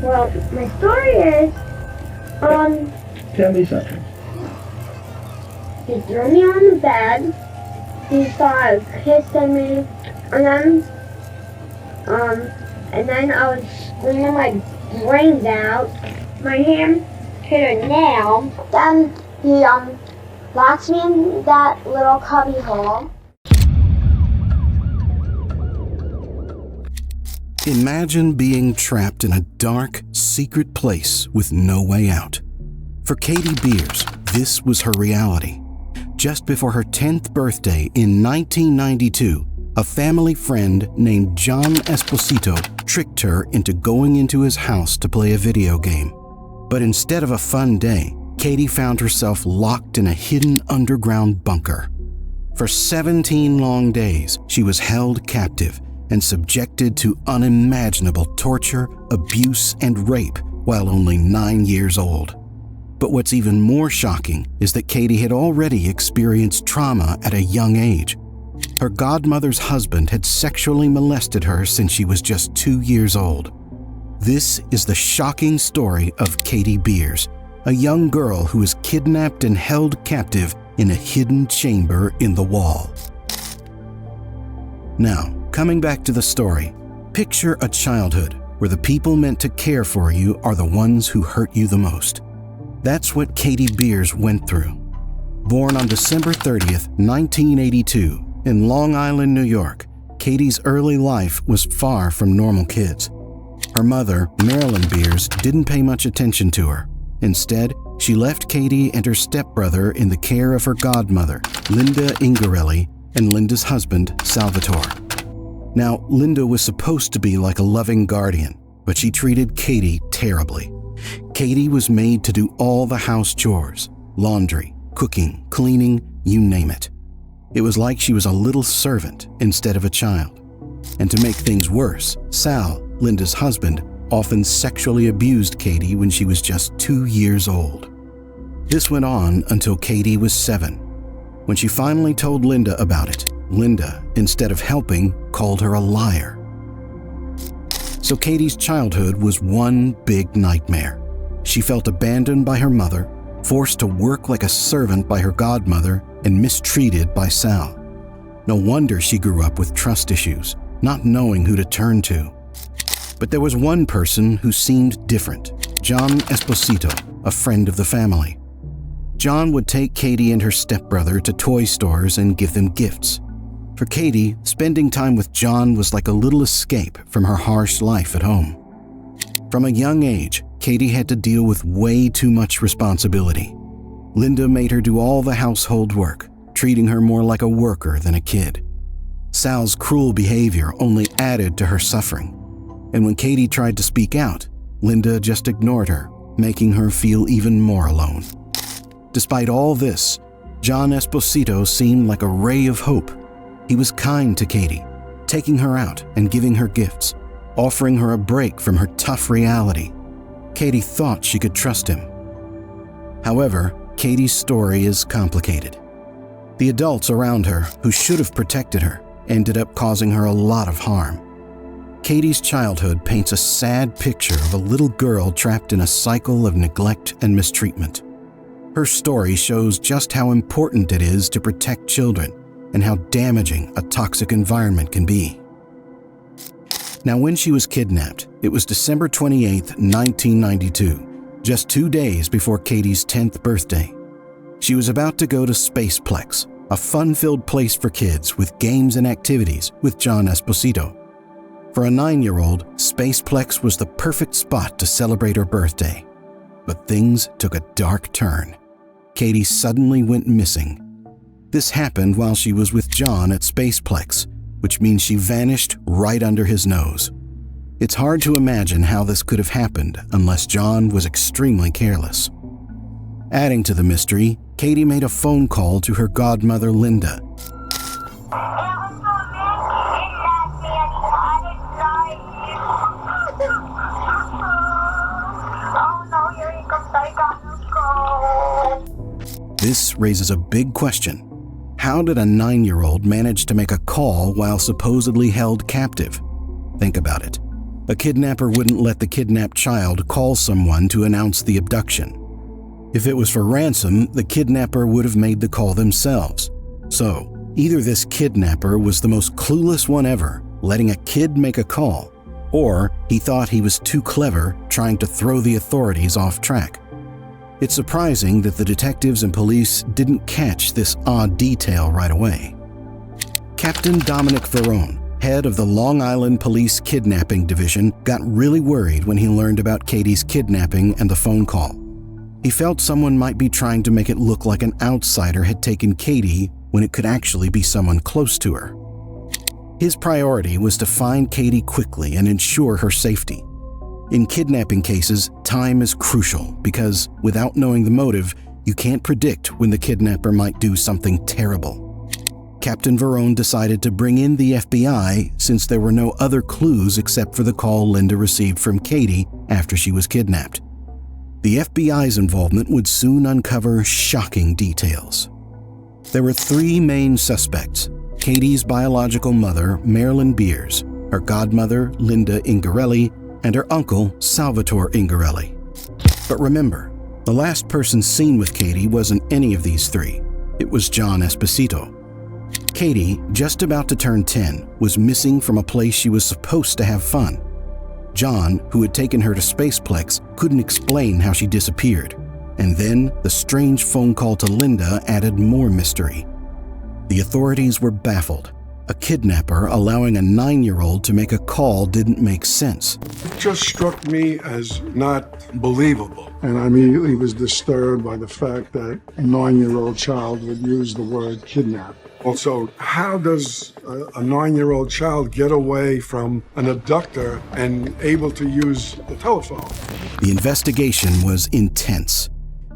Well, my story is, Tell me something. he threw me on the bed, he started kissing me, and then I was screaming my brains out. My hand hit a nail. Then he, locked me in that little cubby hole. Imagine being trapped in a dark, secret place with no way out. For Katie Beers, this was her reality. Just before her 10th birthday in 1992, a family friend named John Esposito tricked her into going into his house to play a video game. But instead of a fun day, Katie found herself locked in a hidden underground bunker. For 17 long days, she was held captive and subjected to unimaginable torture, abuse, and rape while only 9 years old. But what's even more shocking is that Katie had already experienced trauma at a young age. Her godmother's husband had sexually molested her since she was just 2 years old. This is the shocking story of Katie Beers, a young girl who was kidnapped and held captive in a hidden chamber in the wall. Now, coming back to the story, picture a childhood where the people meant to care for you are the ones who hurt you the most. That's what Katie Beers went through. Born on December 30th, 1982, in Long Island, New York, Katie's early life was far from normal kids. Her mother, Marilyn Beers, didn't pay much attention to her. Instead, she left Katie and her stepbrother in the care of her godmother, Linda Ingarelli, and Linda's husband, Salvatore. Now, Linda was supposed to be like a loving guardian, but she treated Katie terribly. Katie was made to do all the house chores, laundry, cooking, cleaning, you name it. It was like she was a little servant instead of a child. And to make things worse, Sal, Linda's husband, often sexually abused Katie when she was just 2 years old. This went on until Katie was 7. When she finally told Linda about it, Linda, instead of helping, called her a liar. So Katie's childhood was one big nightmare. She felt abandoned by her mother, forced to work like a servant by her godmother, and mistreated by Sal. No wonder she grew up with trust issues, not knowing who to turn to. But there was one person who seemed different, John Esposito, a friend of the family. John would take Katie and her stepbrother to toy stores and give them gifts. For Katie, spending time with John was like a little escape from her harsh life at home. From a young age, Katie had to deal with way too much responsibility. Linda made her do all the household work, treating her more like a worker than a kid. Sal's cruel behavior only added to her suffering. And when Katie tried to speak out, Linda just ignored her, making her feel even more alone. Despite all this, John Esposito seemed like a ray of hope. He was kind to Katie, taking her out and giving her gifts, offering her a break from her tough reality. Katie thought she could trust him. However, Katie's story is complicated. The adults around her, who should have protected her, ended up causing her a lot of harm. Katie's childhood paints a sad picture of a little girl trapped in a cycle of neglect and mistreatment. Her story shows just how important it is to protect children and how damaging a toxic environment can be. Now, when she was kidnapped, it was December 28, 1992, just 2 days before Katie's 10th birthday. She was about to go to Spaceplex, a fun-filled place for kids with games and activities with John Esposito. For a 9-year-old, Spaceplex was the perfect spot to celebrate her birthday. But things took a dark turn. Katie suddenly went missing. This happened while she was with John at Spaceplex, which means she vanished right under his nose. It's hard to imagine how this could have happened unless John was extremely careless. Adding to the mystery, Katie made a phone call to her godmother, Linda. This raises a big question. How did a 9-year-old manage to make a call while supposedly held captive? Think about it. A kidnapper wouldn't let the kidnapped child call someone to announce the abduction. If it was for ransom, the kidnapper would have made the call themselves. So, either this kidnapper was the most clueless one ever, letting a kid make a call, or he thought he was too clever trying to throw the authorities off track. It's surprising that the detectives and police didn't catch this odd detail right away. Captain Dominic Verone, head of the Long Island Police Kidnapping Division, got really worried when he learned about Katie's kidnapping and the phone call. He felt someone might be trying to make it look like an outsider had taken Katie when it could actually be someone close to her. His priority was to find Katie quickly and ensure her safety. In kidnapping cases, time is crucial because, without knowing the motive, you can't predict when the kidnapper might do something terrible. Captain Verone decided to bring in the FBI since there were no other clues except for the call Linda received from Katie after she was kidnapped. The FBI's involvement would soon uncover shocking details. There were three main suspects: Katie's biological mother, Marilyn Beers, her godmother, Linda Ingarelli, and her uncle, Salvatore Ingarelli. But remember, the last person seen with Katie wasn't any of these three. It was John Esposito. Katie, just about to turn 10, was missing from a place she was supposed to have fun. John, who had taken her to Spaceplex, couldn't explain how she disappeared. And then the strange phone call to Linda added more mystery. The authorities were baffled. A kidnapper allowing a 9-year-old to make a call didn't make sense. It just struck me as not believable. And I immediately was disturbed by the fact that a 9-year-old child would use the word kidnap. Also, how does a 9-year-old child get away from an abductor and able to use the telephone? The investigation was intense.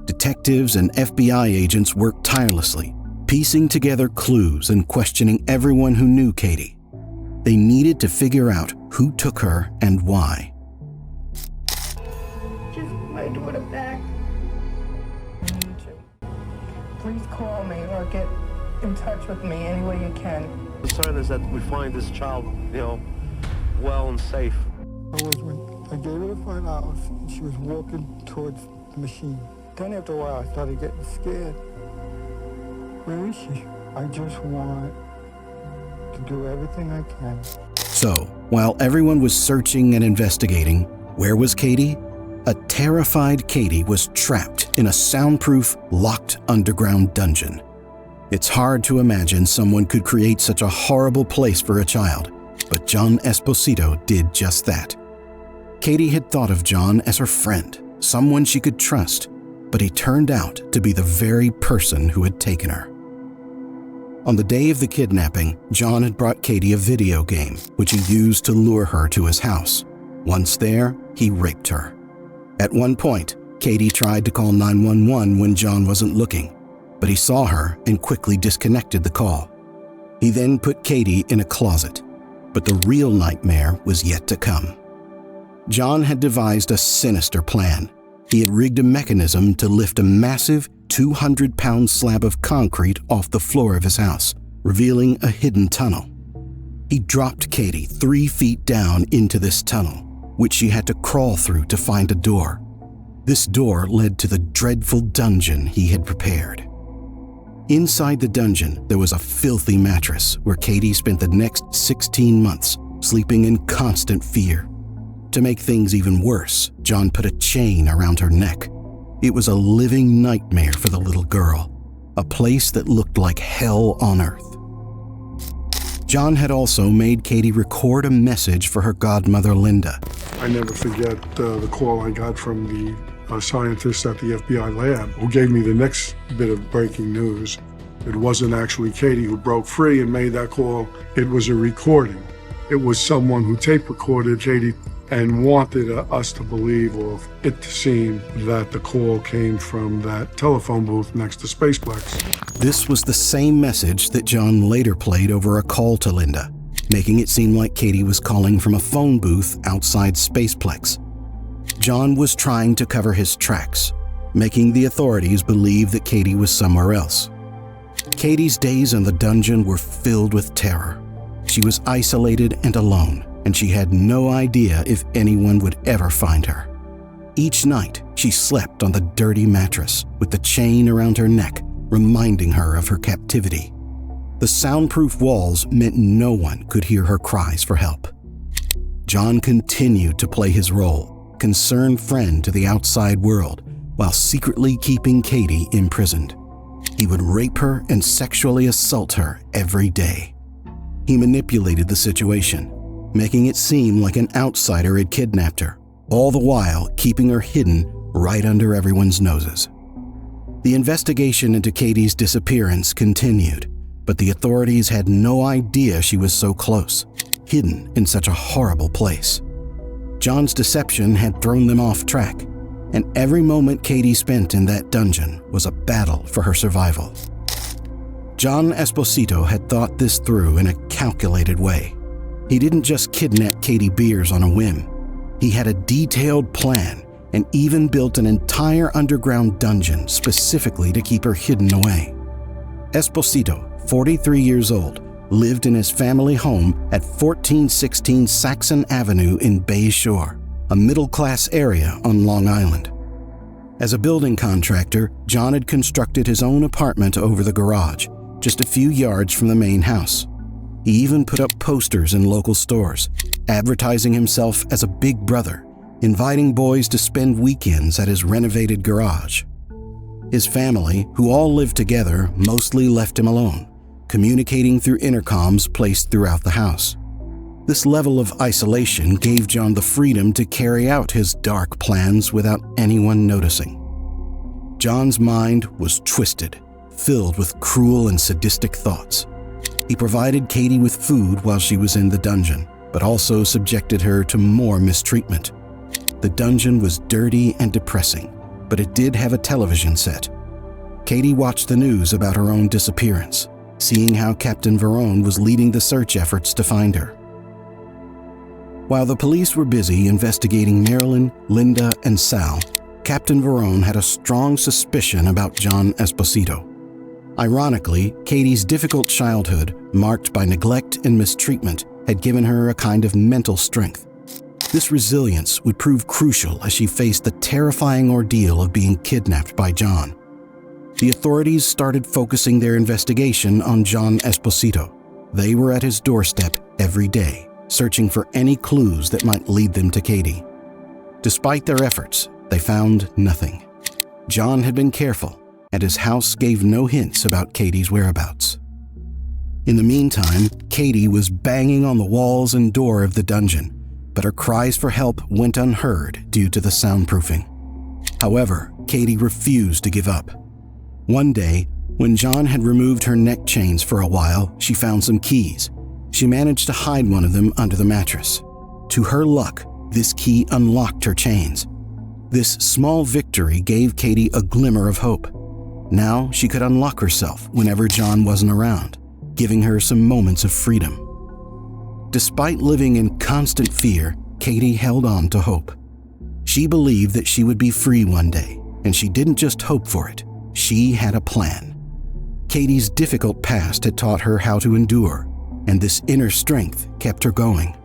Detectives and FBI agents worked tirelessly, piecing together clues and questioning everyone who knew Katie. They needed to figure out who took her and why. Just my daughter back. Please call me or get in touch with me any way you can. The concern is that we find this child, well and safe. I gave her the $5, she was walking towards the machine. Then after a while, I started getting scared. Where is she? I just want to do everything I can. So, while everyone was searching and investigating, where was Katie? A terrified Katie was trapped in a soundproof, locked underground dungeon. It's hard to imagine someone could create such a horrible place for a child, but John Esposito did just that. Katie had thought of John as her friend, someone she could trust, but he turned out to be the very person who had taken her. On the day of the kidnapping, John had brought Katie a video game, which he used to lure her to his house. Once there, he raped her. At one point, Katie tried to call 911 when John wasn't looking, but he saw her and quickly disconnected the call. He then put Katie in a closet, but the real nightmare was yet to come. John had devised a sinister plan. He had rigged a mechanism to lift a massive 200-pound slab of concrete off the floor of his house, revealing a hidden tunnel. He dropped Katie 3 feet down into this tunnel, which she had to crawl through to find a door. This door led to the dreadful dungeon he had prepared. Inside the dungeon, there was a filthy mattress where Katie spent the next 16 months sleeping in constant fear. To make things even worse, John put a chain around her neck. It was a living nightmare for the little girl, a place that looked like hell on earth. John had also made Katie record a message for her godmother, Linda. I never forget the call I got from the scientist at the FBI lab who gave me the next bit of breaking news. It wasn't actually Katie who broke free and made that call. It was a recording. It was someone who tape recorded Katie and wanted us to believe, or it to seem, that the call came from that telephone booth next to Spaceplex. This was the same message that John later played over a call to Linda, making it seem like Katie was calling from a phone booth outside Spaceplex. John was trying to cover his tracks, making the authorities believe that Katie was somewhere else. Katie's days in the dungeon were filled with terror. She was isolated and alone, and she had no idea if anyone would ever find her. Each night, she slept on the dirty mattress with the chain around her neck, reminding her of her captivity. The soundproof walls meant no one could hear her cries for help. John continued to play his role, concerned friend to the outside world, while secretly keeping Katie imprisoned. He would rape her and sexually assault her every day. He manipulated the situation, making it seem like an outsider had kidnapped her, all the while keeping her hidden right under everyone's noses. The investigation into Katie's disappearance continued, but the authorities had no idea she was so close, hidden in such a horrible place. John's deception had thrown them off track, and every moment Katie spent in that dungeon was a battle for her survival. John Esposito had thought this through in a calculated way. He didn't just kidnap Katie Beers on a whim. He had a detailed plan and even built an entire underground dungeon specifically to keep her hidden away. Esposito, 43 years old, lived in his family home at 1416 Saxon Avenue in Bay Shore, a middle-class area on Long Island. As a building contractor, John had constructed his own apartment over the garage, just a few yards from the main house. He even put up posters in local stores, advertising himself as a big brother, inviting boys to spend weekends at his renovated garage. His family, who all lived together, mostly left him alone, communicating through intercoms placed throughout the house. This level of isolation gave John the freedom to carry out his dark plans without anyone noticing. John's mind was twisted, filled with cruel and sadistic thoughts. He provided Katie with food while she was in the dungeon, but also subjected her to more mistreatment. The dungeon was dirty and depressing, but it did have a television set. Katie watched the news about her own disappearance, seeing how Captain Verone was leading the search efforts to find her. While the police were busy investigating Marilyn, Linda, and Sal, Captain Verone had a strong suspicion about John Esposito. Ironically, Katie's difficult childhood, marked by neglect and mistreatment, had given her a kind of mental strength. This resilience would prove crucial as she faced the terrifying ordeal of being kidnapped by John. The authorities started focusing their investigation on John Esposito. They were at his doorstep every day, searching for any clues that might lead them to Katie. Despite their efforts, they found nothing. John had been careful, and his house gave no hints about Katie's whereabouts. In the meantime, Katie was banging on the walls and door of the dungeon, but her cries for help went unheard due to the soundproofing. However, Katie refused to give up. One day, when John had removed her neck chains for a while, she found some keys. She managed to hide one of them under the mattress. To her luck, this key unlocked her chains. This small victory gave Katie a glimmer of hope. Now she could unlock herself whenever John wasn't around, giving her some moments of freedom. Despite living in constant fear, Katie held on to hope. She believed that she would be free one day, and she didn't just hope for it. She had a plan. Katie's difficult past had taught her how to endure, and this inner strength kept her going.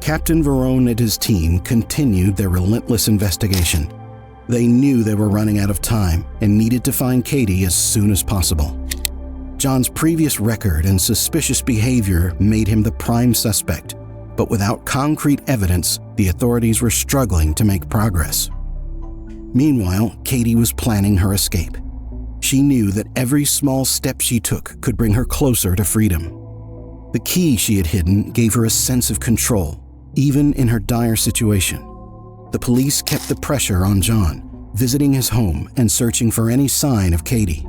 Captain Verone and his team continued their relentless investigation. They knew they were running out of time and needed to find Katie as soon as possible. John's previous record and suspicious behavior made him the prime suspect, but without concrete evidence, the authorities were struggling to make progress. Meanwhile, Katie was planning her escape. She knew that every small step she took could bring her closer to freedom. The key she had hidden gave her a sense of control, even in her dire situation. The police kept the pressure on John, visiting his home and searching for any sign of Katie.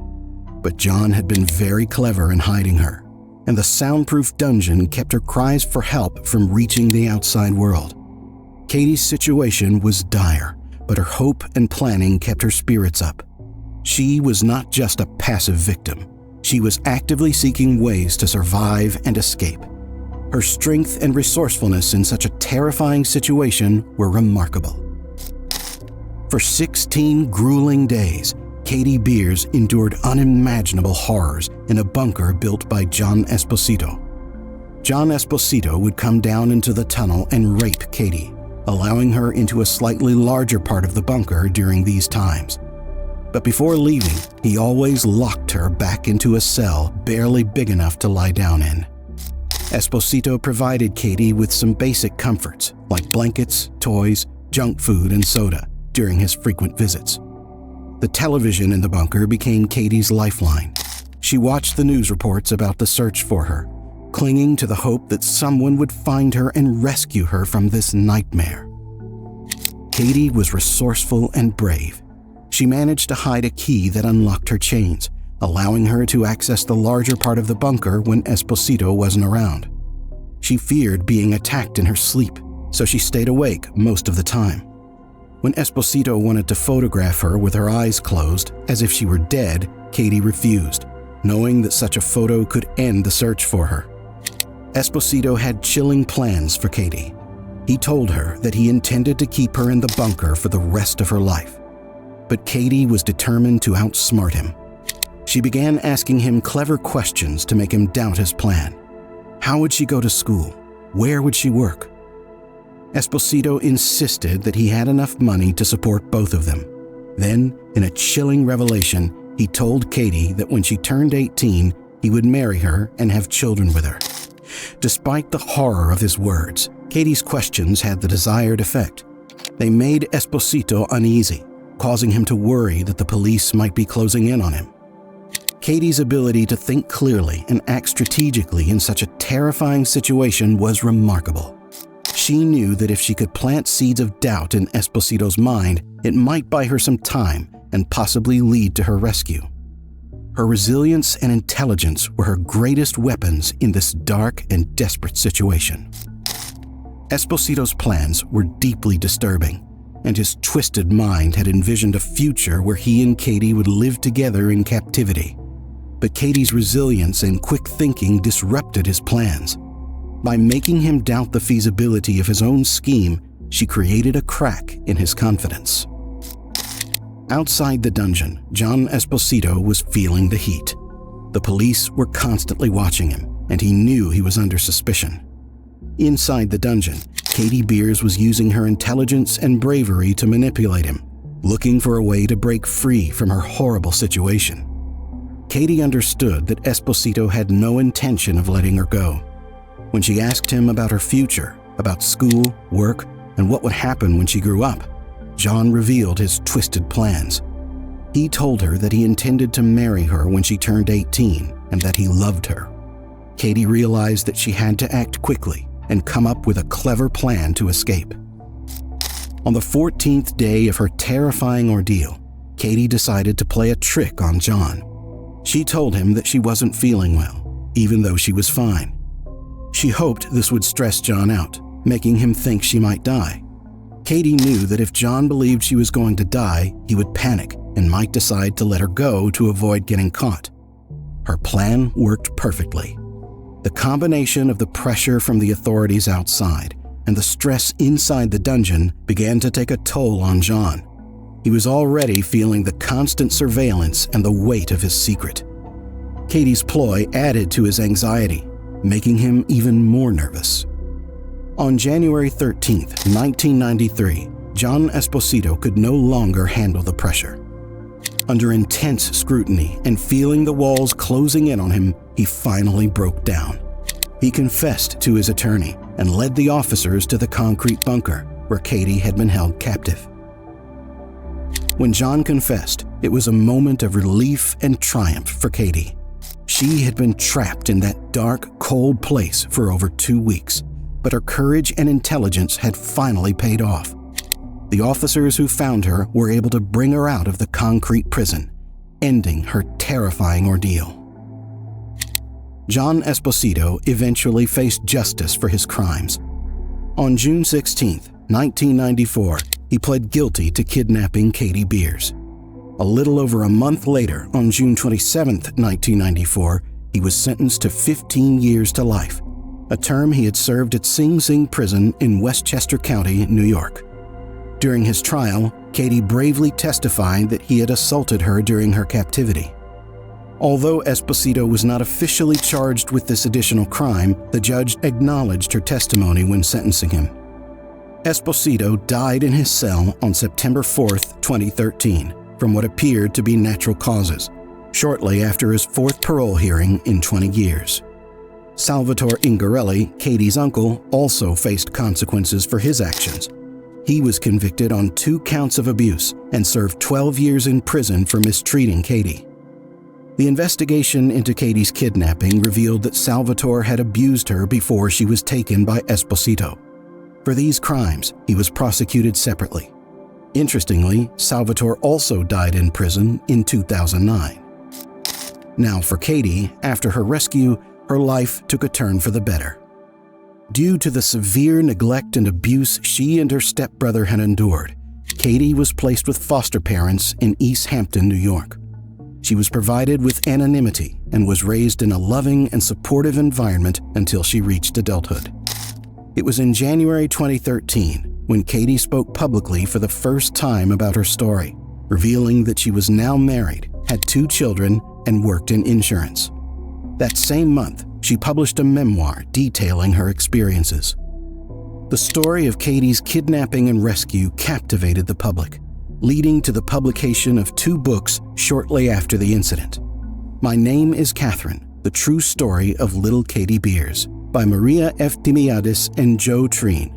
But John had been very clever in hiding her, and the soundproof dungeon kept her cries for help from reaching the outside world. Katie's situation was dire, but her hope and planning kept her spirits up. She was not just a passive victim. She was actively seeking ways to survive and escape. Her strength and resourcefulness in such a terrifying situation were remarkable. For 16 grueling days, Katie Beers endured unimaginable horrors in a bunker built by John Esposito. John Esposito would come down into the tunnel and rape Katie, allowing her into a slightly larger part of the bunker during these times. But before leaving, he always locked her back into a cell barely big enough to lie down in. Esposito provided Katie with some basic comforts like blankets, toys, junk food, and soda during his frequent visits. The television in the bunker became Katie's lifeline. She watched the news reports about the search for her, clinging to the hope that someone would find her and rescue her from this nightmare. Katie was resourceful and brave. She managed to hide a key that unlocked her chains, allowing her to access the larger part of the bunker when Esposito wasn't around. She feared being attacked in her sleep, so she stayed awake most of the time. When Esposito wanted to photograph her with her eyes closed, as if she were dead, Katie refused, knowing that such a photo could end the search for her. Esposito had chilling plans for Katie. He told her that he intended to keep her in the bunker for the rest of her life. But Katie was determined to outsmart him. She began asking him clever questions to make him doubt his plan. How would she go to school? Where would she work? Esposito insisted that he had enough money to support both of them. Then, in a chilling revelation, he told Katie that when she turned 18, he would marry her and have children with her. Despite the horror of his words, Katie's questions had the desired effect. They made Esposito uneasy, causing him to worry that the police might be closing in on him. Katie's ability to think clearly and act strategically in such a terrifying situation was remarkable. She knew that if she could plant seeds of doubt in Esposito's mind, it might buy her some time and possibly lead to her rescue. Her resilience and intelligence were her greatest weapons in this dark and desperate situation. Esposito's plans were deeply disturbing, and his twisted mind had envisioned a future where he and Katie would live together in captivity. But Katie's resilience and quick thinking disrupted his plans. By making him doubt the feasibility of his own scheme, she created a crack in his confidence. Outside the dungeon, John Esposito was feeling the heat. The police were constantly watching him, and he knew he was under suspicion. Inside the dungeon, Katie Beers was using her intelligence and bravery to manipulate him, looking for a way to break free from her horrible situation. Katie understood that Esposito had no intention of letting her go. When she asked him about her future, about school, work, and what would happen when she grew up, John revealed his twisted plans. He told her that he intended to marry her when she turned 18 and that he loved her. Katie realized that she had to act quickly and come up with a clever plan to escape. On the 14th day of her terrifying ordeal, Katie decided to play a trick on John. She told him that she wasn't feeling well, even though she was fine. She hoped this would stress John out, making him think she might die. Katie knew that if John believed she was going to die, he would panic and might decide to let her go to avoid getting caught. Her plan worked perfectly. The combination of the pressure from the authorities outside and the stress inside the dungeon began to take a toll on John. He was already feeling the constant surveillance and the weight of his secret. Katie's ploy added to his anxiety, making him even more nervous. On January 13, 1993, John Esposito could no longer handle the pressure. Under intense scrutiny and feeling the walls closing in on him, he finally broke down. He confessed to his attorney and led the officers to the concrete bunker where Katie had been held captive. When John confessed, it was a moment of relief and triumph for Katie. She had been trapped in that dark, cold place for over 2 weeks, but her courage and intelligence had finally paid off. The officers who found her were able to bring her out of the concrete prison, ending her terrifying ordeal. John Esposito eventually faced justice for his crimes. On June 16, 1994, he pled guilty to kidnapping Katie Beers. A little over a month later, on June 27, 1994, he was sentenced to 15 years to life, a term he had served at Sing Sing Prison in Westchester County, New York. During his trial, Katie bravely testified that he had assaulted her during her captivity. Although Esposito was not officially charged with this additional crime, the judge acknowledged her testimony when sentencing him. Esposito died in his cell on September 4, 2013, from what appeared to be natural causes, shortly after his fourth parole hearing in 20 years. Salvatore Ingarelli, Katie's uncle, also faced consequences for his actions. He was convicted on 2 counts of abuse and served 12 years in prison for mistreating Katie. The investigation into Katie's kidnapping revealed that Salvatore had abused her before she was taken by Esposito. For these crimes, he was prosecuted separately. Interestingly, Salvatore also died in prison in 2009. Now for Katie, after her rescue, her life took a turn for the better. Due to the severe neglect and abuse she and her stepbrother had endured, Katie was placed with foster parents in East Hampton, New York. She was provided with anonymity and was raised in a loving and supportive environment until she reached adulthood. It was in January 2013 when Katie spoke publicly for the first time about her story, revealing that she was now married, had 2 children, and worked in insurance. That same month, she published a memoir detailing her experiences. The story of Katie's kidnapping and rescue captivated the public, leading to the publication of 2 books shortly after the incident. My Name is Catherine, The True Story of Little Katie Beers by Maria F. Dimiadis and Joe Treen,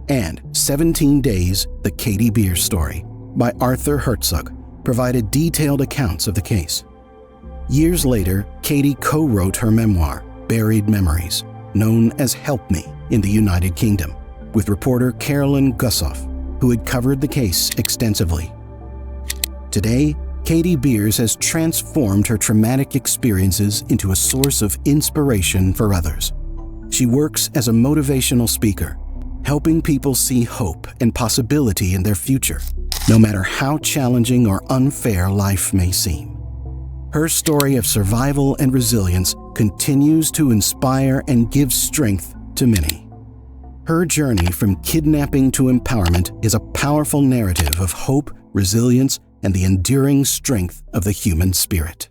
and 17 Days, The Katie Beers Story by Arthur Herzog provided detailed accounts of the case. Years later, Katie co-wrote her memoir, Buried Memories, known as Help Me in the United Kingdom, with reporter Carolyn Gussoff, who had covered the case extensively. Today, Katie Beers has transformed her traumatic experiences into a source of inspiration for others. She works as a motivational speaker, helping people see hope and possibility in their future, no matter how challenging or unfair life may seem. Her story of survival and resilience continues to inspire and give strength to many. Her journey from kidnapping to empowerment is a powerful narrative of hope, resilience, and the enduring strength of the human spirit.